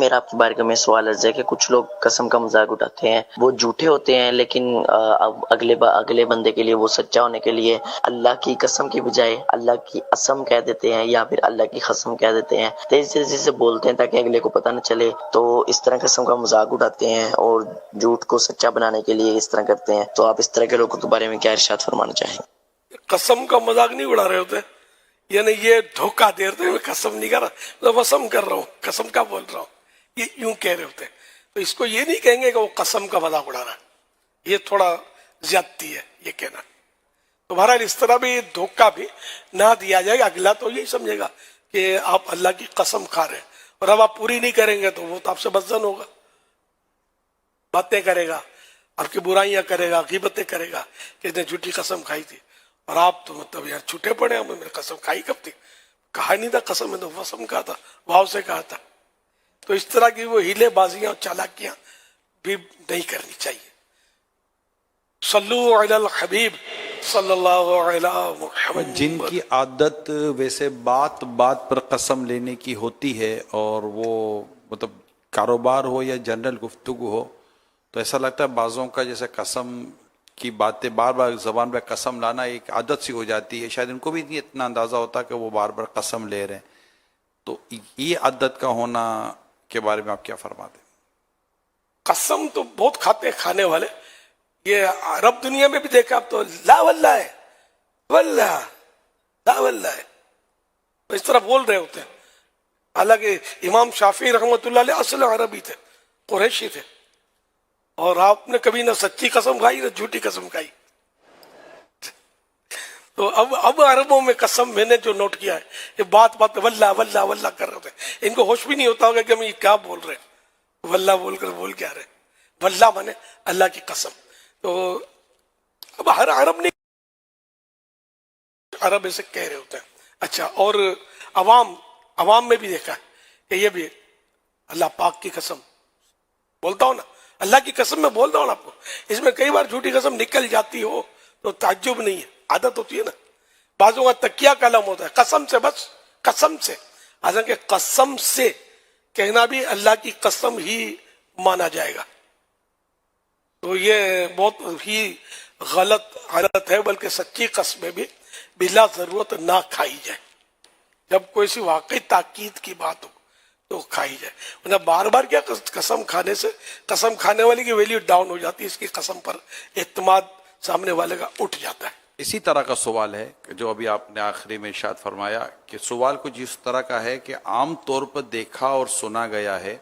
میرا آپ کے بارے میں سوال ہے کہ کچھ لوگ قسم کا مذاق اٹھاتے ہیں، وہ جھوٹے ہوتے ہیں، لیکن اب اگلے بندے کے لیے وہ سچا ہونے کے لیے اللہ کی قسم کی بجائے اللہ کی قسم کہہ دیتے ہیں یا پھر اللہ کی قسم کہہ دیتے ہیں، تیزی تیزی سے بولتے ہیں تاکہ اگلے کو پتہ نہ چلے، تو اس طرح قسم کا مذاق اٹھاتے ہیں اور جھوٹ کو سچا بنانے کے لیے اس طرح کرتے ہیں. تو آپ اس طرح کے لوگوں کے بارے میں کیا ارشاد فرمانا چاہیں گے؟ قسم کا مذاق نہیں اڑا رہے ہوتے، یعنی یہ دھوکہ دے رہے میں قسم نہیں کر رہا، میں وسم کر رہا ہوں، قسم کا بول رہا ہوں، یہ یوں کہہ رہے ہوتے ہیں. تو اس کو یہ نہیں کہیں گے کہ وہ قسم کا مذاق اڑا رہا ہے، یہ تھوڑا زیادتی ہے یہ کہنا. تو بہرحال اس طرح بھی دھوکہ بھی نہ دیا جائے گا، اگلا تو یہی سمجھے گا کہ آپ اللہ کی قسم کھا رہے ہیں، اور اب آپ پوری نہیں کریں گے تو وہ تو آپ سے بدظن ہوگا، باتیں کرے گا، آپ کی برائیاں کرے گا، غیبتیں کرے گا کہ اس نے جھوٹی قسم کھائی تھی، اور آپ تو مطلب یار چھوٹے پڑے ہیں، میں نے قسم کھائی کب تھی، کہا نہیں تھا قسم، میں نے وسم کہا تھا، واو سے کہا تھا. تو اس طرح کی وہ ہیلے بازیاں اور چالاکیاں بھی نہیں کرنی چاہیے. صلو علی الحبیب صلی اللہ علی محمد. جن کی عادت ویسے بات بات پر قسم لینے کی ہوتی ہے، اور وہ مطلب کاروبار ہو یا جنرل گفتگو ہو، تو ایسا لگتا ہے بعضوں کا جیسے قسم کی باتیں بار بار زبان پہ قسم لانا ایک عادت سی ہو جاتی ہے، شاید ان کو بھی نہیں اتنا اندازہ ہوتا کہ وہ بار بار قسم لے رہے ہیں. تو یہ عادت کا ہونا کے بارے میں آپ کیا فرماتے ہیں؟ قسم تو بہت کھاتے ہیں کھانے والے، یہ عرب دنیا میں بھی دیکھا اب تو لا واللہ ہے، واللہ لا واللہ ہے، اس طرح بول رہے ہوتے ہیں. حالانکہ امام شافعی رحمۃ اللہ علیہ اصل عربی تھے، قریشی تھے، اور آپ نے کبھی نہ سچی قسم کھائی نہ جھوٹی قسم کھائی. تو اب عربوں میں قسم میں نے جو نوٹ کیا ہے، یہ بات بات واللہ واللہ واللہ کر رہے ہوتے ہیں، ان کو ہوش بھی نہیں ہوتا ہوگا کہ ہم یہ کیا بول رہے ہیں، واللہ بول کر بول کیا رہے، واللہ مانے اللہ کی قسم. تو اب ہر عرب نے عرب ایسے کہہ رہے ہوتے ہیں. اچھا، اور عوام میں بھی دیکھا ہے کہ یہ بھی اللہ پاک کی قسم بولتا ہوں نا، اللہ کی قسم میں بولتا ہوں نا آپ کو، اس میں کئی بار جھوٹی قسم نکل جاتی ہو تو تعجب نہیں ہے، عادت ہوتی ہے نا. بعضوں کا تکیہ قلم ہوتا ہے، قسم سے، بس قسم سے، حالانکہ قسم سے کہنا بھی اللہ کی قسم ہی مانا جائے گا. تو یہ بہت ہی غلط حالت ہے، بلکہ سچی قسمیں بھی بلا ضرورت نہ کھائی جائے. جب کوئی سی واقعی تاکید کی بات ہو تو کھائی جائے، ورنہ بار بار کیا قسم کھانے سے قسم کھانے والے کی ویلیو ڈاؤن ہو جاتی ہے، اس کی قسم پر اعتماد سامنے والے کا اٹھ جاتا ہے. اسی طرح کا سوال ہے کہ جو ابھی آپ نے آخری میں ارشاد فرمایا کہ سوال کچھ اس طرح کا ہے کہ عام طور پر دیکھا اور سنا گیا ہے،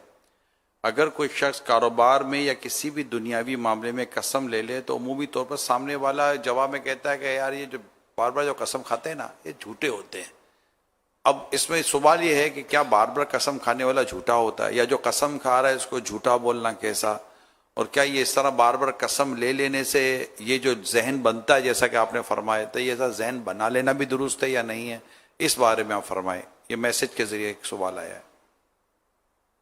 اگر کوئی شخص کاروبار میں یا کسی بھی دنیاوی معاملے میں قسم لے لے تو عمومی طور پر سامنے والا جواب میں کہتا ہے کہ یار یہ جو بار بار جو قسم کھاتے ہیں نا یہ جھوٹے ہوتے ہیں. اب اس میں سوال یہ ہے کہ کیا بار بار قسم کھانے والا جھوٹا ہوتا ہے، یا جو قسم کھا رہا ہے اس کو جھوٹا بولنا کیسا، اور کیا یہ اس طرح بار بار قسم لے لینے سے یہ جو ذہن بنتا ہے جیسا کہ آپ نے فرمایا تو یہ ایسا ذہن بنا لینا بھی درست ہے یا نہیں ہے، اس بارے میں آپ فرمائیں. یہ میسج کے ذریعے ایک سوال آیا ہے.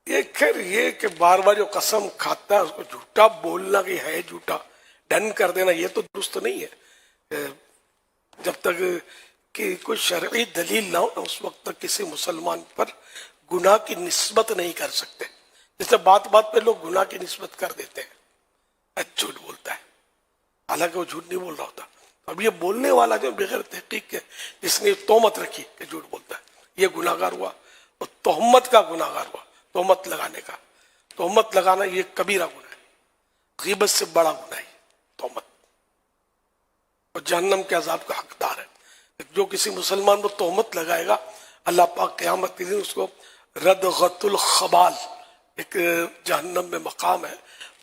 یہ خیر یہ کہ بار بار جو قسم کھاتا ہے اس کو جھوٹا بولنا کہ ہے جھوٹا ڈن کر دینا، یہ تو درست نہیں ہے. جب تک کہ کوئی شرعی دلیل نہ ہو نا اس وقت تک کسی مسلمان پر گناہ کی نسبت نہیں کر سکتے. جیسے بات بات پہ لوگ گناہ کی نسبت کر دیتے ہیں، جھوٹ بولتا ہے، حالانکہ وہ جھوٹ نہیں بول رہا ہوتا. اب یہ بولنے والا جو بغیر تحقیق کے جس نے تہمت رکھی کہ جھوٹ بولتا ہے، یہ گناہ گار ہوا، اور تہمت کا گناہ گار ہوا. تہمت لگانے کا، تہمت لگانا یہ کبیرہ گناہ ہے، غیبت سے بڑا گناہ ہے تہمت، اور جہنم کے عذاب کا حقدار ہے. جو کسی مسلمان کو تہمت لگائے گا اللہ پاک قیامت کے دن اس کو ردغت الخبال، ایک جہنم میں مقام ہے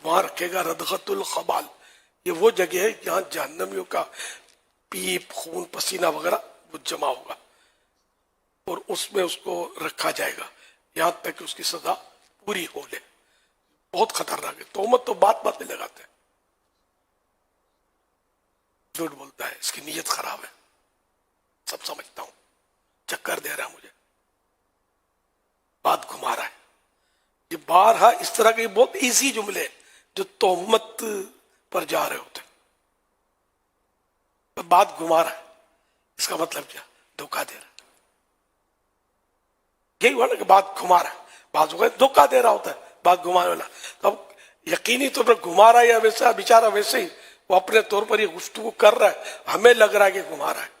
وہاں رکھے گا. ردغت الخبال یہ وہ جگہ ہے جہاں جہنمیوں کا پیپ، خون، پسینہ وغیرہ وہ جمع ہوگا، اور اس میں اس کو رکھا جائے گا یہاں تک کہ اس کی سزا پوری ہو لے. بہت خطرناک ہے. تہمت تو بات بات میں لگاتے ہیں، جھوٹ بولتا ہے، اس کی نیت خراب ہے، سب سمجھتا ہوں، چکر دے رہا ہے مجھے، بات گھما رہا ہے. یہ بارہا اس طرح کے بہت ایزی جملے جو تہمت پر جا رہے ہوتے ہیں. بات گھما رہا ہے، اس کا مطلب کیا؟ دھوکہ دے رہا ہے. یہی ہوا نا کہ بات گھما رہا ہے، بعض اوقات دھوکہ دے رہا ہوتا ہے، بات گھمانے والا. تو اب یقینی طور پر گھما رہا ہے یا ویسا بیچارہ ویسے ہی وہ اپنے طور پر یہ گفتگو کر رہا ہے، ہمیں لگ رہا ہے کہ گھما رہا ہے.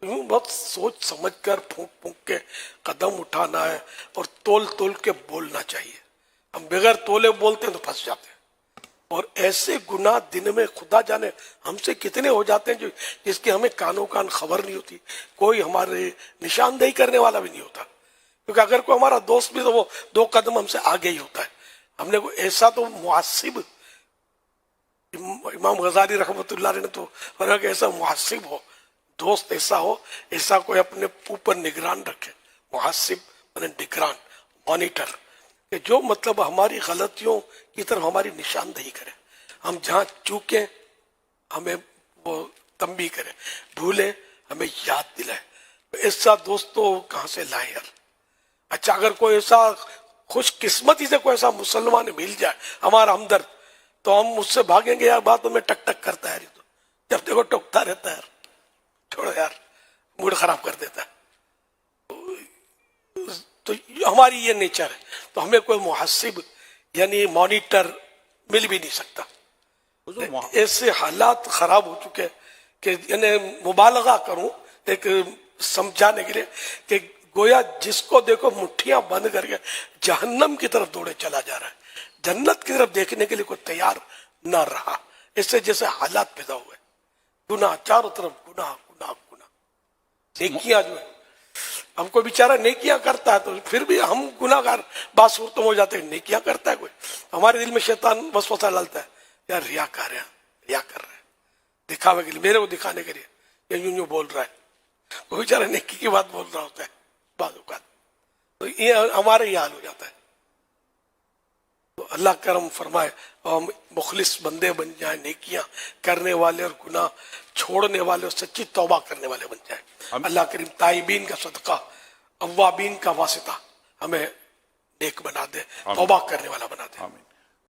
یوں بہت سوچ سمجھ کر پھونک پھونک کے قدم اٹھانا ہے اور تول تول کے بولنا چاہیے. ہم بغیر تولے بولتے ہیں تو پھنس جاتے ہیں. اور ایسے گناہ دن میں خدا جانے ہم سے کتنے ہو جاتے ہیں جو جس کی ہمیں کانوں کان خبر نہیں ہوتی، کوئی ہمارے نشاندہی کرنے والا بھی نہیں ہوتا. کیونکہ اگر کوئی ہمارا دوست بھی تو وہ 2 قدم ہم سے آگے ہی ہوتا ہے. ہم نے کوئی ایسا تو محاسب، امام غزالی رحمۃ اللہ علیہ نے تو فرمایا کہ ایسا محاسب ہو، دوست ایسا ہو، ایسا کوئی اپنے اوپر نگران رکھے. محاسب نگران، مانیٹر، کہ جو مطلب ہماری غلطیوں کی طرف ہماری نشاندہی کرے. ہم جہاں چوکیں ہمیں وہ تنبیہ کرے، بھولے ہمیں یاد دلائے. ایسا دوست تو کہاں سے لائیں یار. اچھا اگر کوئی ایسا خوش قسمتی سے کوئی ایسا مسلمان مل جائے ہمارا ہمدرد، تو ہم اس سے بھاگیں گے یار بات میں ٹک ٹک کرتا ہے، تو جب دیکھو ٹوکتا رہتا ہے یار، چھوڑو یار، موڈ خراب کر دیتا ہے. تو ہماری یہ نیچر ہے. تو ہمیں کوئی محاسب یعنی مانیٹر مل بھی نہیں سکتا. ایسے حالات خراب ہو چکے کہ یعنی مبالغہ کروں ایک سمجھانے کے لیے کہ گویا جس کو دیکھو مٹھیاں بند کر کے جہنم کی طرف دوڑے چلا جا رہا ہے، جنت کی طرف دیکھنے کے لیے کوئی تیار نہ رہا. اس سے جیسے حالات پیدا ہوئے، گناہ چاروں طرف، گناہ گناہ گناہ. نیکیاں جو ہے، ہم کو بیچارہ نیکیاں کرتا ہے تو پھر بھی ہم گناہ گار بعض صورتوں میں ہو جاتے ہیں. نیکیاں کرتا ہے کوئی، ہمارے دل میں شیطان وسوسہ ڈالتا ہے، یار ریا کر رہے ہیں، ریا کر رہے ہیں، دکھاوے کے لیے، میرے کو دکھانے کے لیے یہ یوں یوں بول رہا ہے. وہ بیچارہ نیکی کی بات بول رہا ہوتا ہے بعض اوقات. تو یہ ہمارے یہ حال ہو جاتا ہے. تو اللہ کرم فرمائے اور ہم مخلص بندے بن جائیں، نیکیاں کرنے والے اور گناہ چھوڑنے والے اور سچی توبہ کرنے والے بن جائیں. اللہ کریم تائبین کا صدقہ، اوابین کا واسطہ ہمیں نیک بنا دے، توبہ کرنے والا بنا دے.